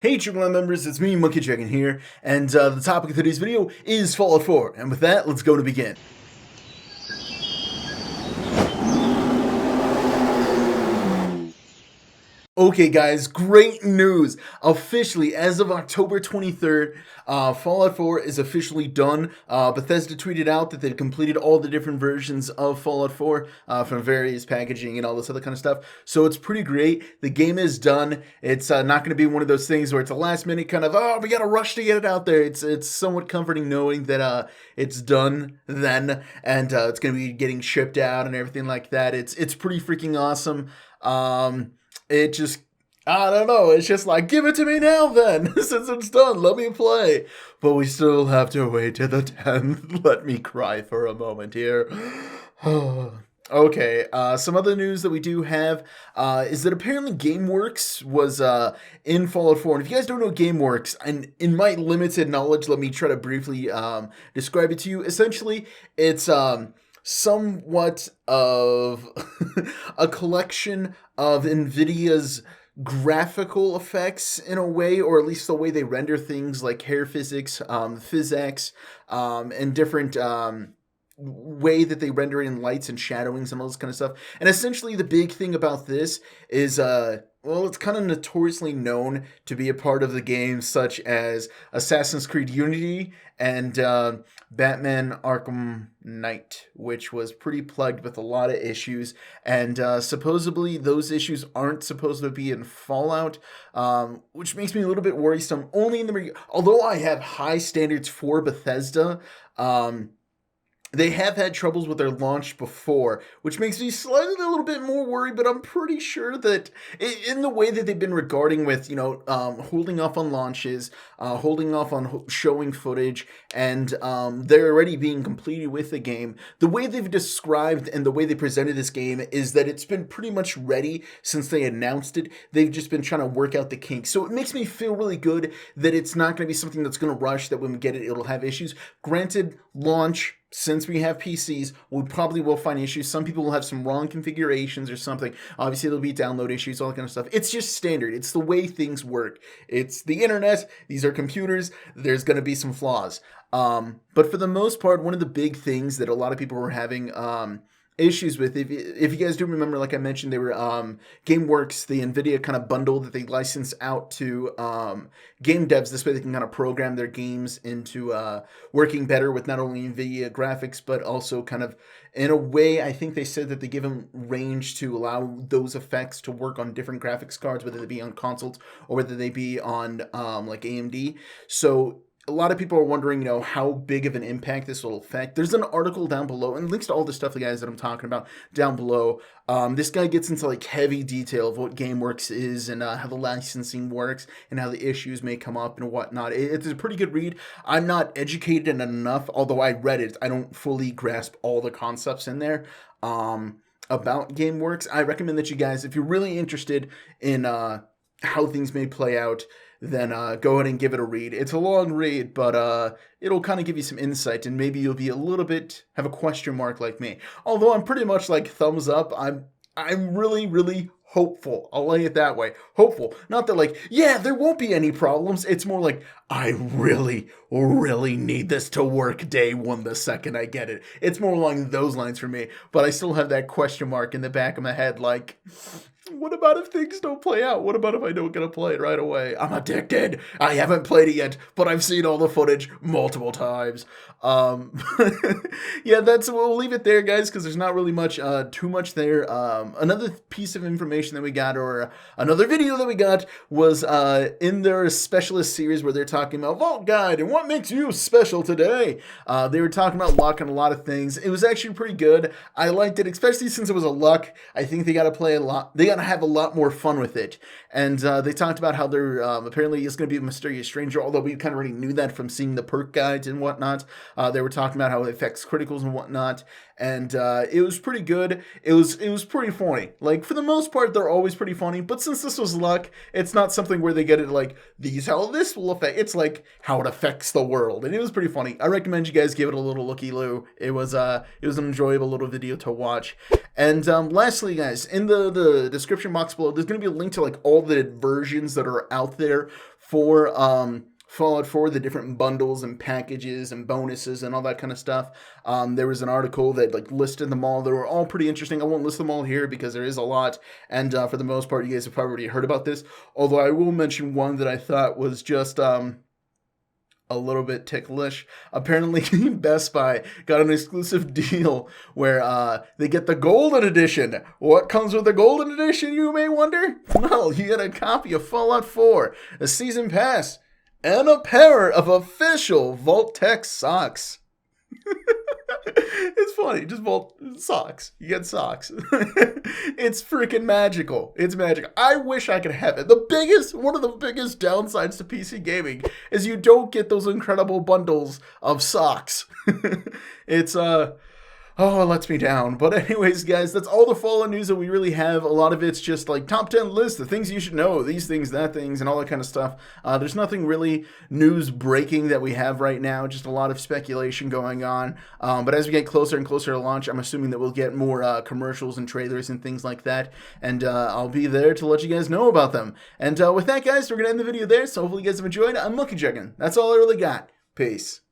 Hey Triple members, it's me, Monkey Dragon here, and the topic of today's video is Fallout 4, and with that, let's go to begin. Okay guys, great news! Officially, as of October 23rd, Fallout 4 is officially done. Bethesda tweeted out that they'd completed all the different versions of Fallout 4 from various packaging and all this other kind of stuff. So it's pretty great. The game is done. It's not going to be one of those things where it's a last minute kind of, oh, we got to rush to get it out there. It's somewhat comforting knowing that it's done then, and it's going to be getting shipped out and everything like that. It's pretty freaking awesome. It just, I don't know, it's just like, give it to me now then, since it's done, let me play. But we still have to wait to the 10th. Let me cry for a moment here. Okay, some other news that we do have is that apparently GameWorks was in Fallout 4. And if you guys don't know GameWorks, and in my limited knowledge, let me try to briefly describe it to you. Essentially, it's somewhat of a collection of NVIDIA's graphical effects in a way, or at least the way they render things like hair physics, physics, and different way that they render in lights and shadowings and all this kind of stuff. And essentially the big thing about this is well, it's kind of notoriously known to be a part of the games such as Assassin's Creed Unity and Batman Arkham Knight, which was pretty plagued with a lot of issues. And supposedly those issues aren't supposed to be in Fallout, which makes me a little bit worrisome. Only in the although I have high standards for Bethesda, they have had troubles with their launch before, which makes me slightly a little bit more worried, but I'm pretty sure that in the way that they've been regarding with, holding off on launches, holding off on showing footage, and they're already being completed with the game, the way they've described and the way they presented this game is that it's been pretty much ready since they announced it. They've just been trying to work out the kinks. So it makes me feel really good that it's not going to be something that's going to rush, that when we get it, it'll have issues. Granted, launch, since we have PCs, we probably will find issues. Some people will have some wrong configurations or something. Obviously, there'll be download issues, all that kind of stuff. It's just standard. It's the way things work. It's the internet. These are computers. There's going to be some flaws. But for the most part, one of the big things that a lot of people were having issues with, if you guys do remember, like I mentioned, they were GameWorks, the NVIDIA kind of bundle that they license out to game devs. This way they can kind of program their games into working better with not only NVIDIA graphics, but also kind of, in a way, I think they said that they give them range to allow those effects to work on different graphics cards, whether they be on consoles or whether they be on like AMD. So a lot of people are wondering, how big of an impact this will affect. There's an article down below, and links to all the stuff, the guys that I'm talking about down below. This guy gets into like heavy detail of what GameWorks is and how the licensing works and how the issues may come up and whatnot. It's a pretty good read. I'm not educated enough, although I read it. I don't fully grasp all the concepts in there about GameWorks. I recommend that you guys, if you're really interested in how things may play out, then go ahead and give it a read. It's a long read, but it'll kind of give you some insight, and maybe you'll be a little bit, have a question mark like me. Although I'm pretty much like thumbs up. I'm really, really hopeful. I'll lay it that way. Hopeful. Not that like, yeah, there won't be any problems. It's more like, I really, really need this to work day one the second I get it. It's more along those lines for me. But I still have that question mark in the back of my head like, what about if things don't play out? What about if I don't get to play it right away? I'm addicted. I haven't played it yet, but I've seen all the footage multiple times. Yeah, we'll leave it there, guys, because there's not really much, too much there. Another piece of information that we got, or another video that we got, was in their specialist series where they're talking about Vault Guide and what makes you special today. They were talking about luck and a lot of things. It was actually pretty good. I liked it, especially since it was a luck. I think they got to play a lot. They got to have a lot more fun with it. And they talked about how there apparently is going to be a mysterious stranger, although we kind of already knew that from seeing the perk guides and whatnot. They were talking about how it affects criticals and whatnot. And it was pretty good. It was pretty funny. Like, for the most part, they're always pretty funny. But since this was luck, it's not something where they get it like, how this will affect. It's like how it affects the world. And it was pretty funny. I recommend you guys give it a little looky-loo. It was an enjoyable little video to watch. And lastly, guys, in the description box below, there's going to be a link to like all the versions that are out there for Fallout 4, the different bundles and packages and bonuses and all that kind of stuff. There was an article that like listed them all. They were all pretty interesting. I won't list them all here because there is a lot, and for the most part, you guys have probably already heard about this. Although I will mention one that I thought was just a little bit ticklish. Apparently, Best Buy got an exclusive deal where they get the Golden Edition. What comes with the Golden Edition, you may wonder? Well, you get a copy of Fallout 4, a season pass, and a pair of official Vault-Tec socks. It's funny, just Vault socks. You get socks. It's freaking magical. It's magic. I wish I could have it. One of the biggest downsides to PC gaming is you don't get those incredible bundles of socks. It's oh, it lets me down. But anyways, guys, that's all the Fallout news that we really have. A lot of it's just like top 10 lists, the things you should know, these things, that things, and all that kind of stuff. There's nothing really news breaking that we have right now, just a lot of speculation going on. But as we get closer and closer to launch, I'm assuming that we'll get more commercials and trailers and things like that. And I'll be there to let you guys know about them. And with that, guys, we're going to end the video there. So hopefully you guys have enjoyed. I'm Lucky Juggin. That's all I really got. Peace.